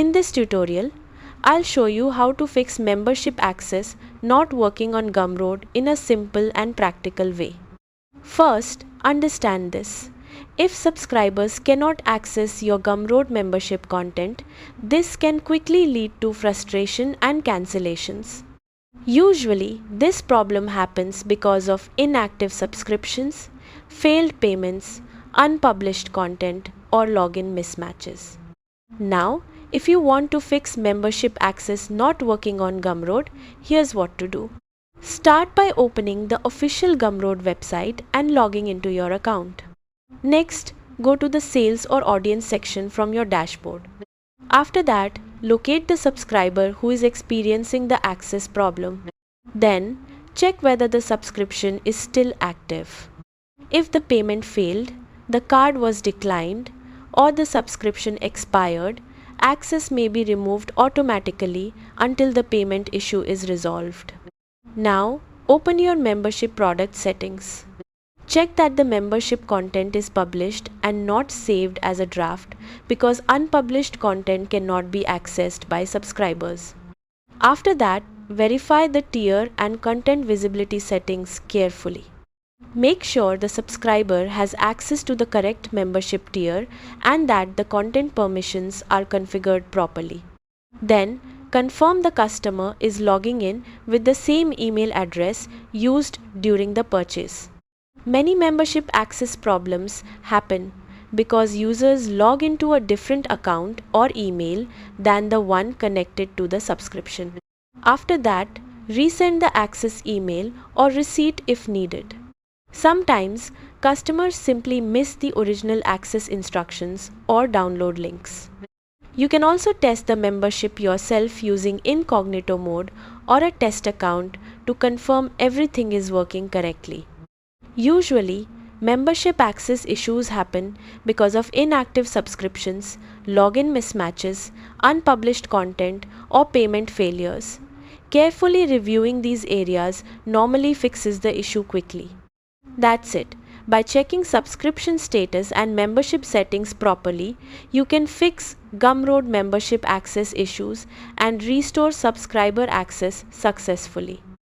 In this tutorial, I'll show you how to fix membership access not working on Gumroad in a simple and practical way. First, understand this. If subscribers cannot access your Gumroad membership content, this can quickly lead to frustration and cancellations. Usually, this problem happens because of inactive subscriptions, failed payments, unpublished content, or login mismatches. Now, if you want to fix membership access not working on Gumroad, here's what to do. Start by opening the official Gumroad website and logging into your account. Next, go to the Sales or Audience section from your dashboard. After that, locate the subscriber who is experiencing the access problem. Then, check whether the subscription is still active. If the payment failed, the card was declined, or the subscription expired, access may be removed automatically until the payment issue is resolved. Now, open your membership product settings. Check that the membership content is published and not saved as a draft because unpublished content cannot be accessed by subscribers. After that, verify the tier and content visibility settings carefully. Make sure the subscriber has access to the correct membership tier and that the content permissions are configured properly. Then, confirm the customer is logging in with the same email address used during the purchase. Many membership access problems happen because users log into a different account or email than the one connected to the subscription. After that, resend the access email or receipt if needed. Sometimes, customers simply miss the original access instructions or download links. You can also test the membership yourself using incognito mode or a test account to confirm everything is working correctly. Usually, membership access issues happen because of inactive subscriptions, login mismatches, unpublished content, or payment failures. Carefully reviewing these areas normally fixes the issue quickly. That's it. By checking subscription status and membership settings properly, you can fix Gumroad membership access issues and restore subscriber access successfully.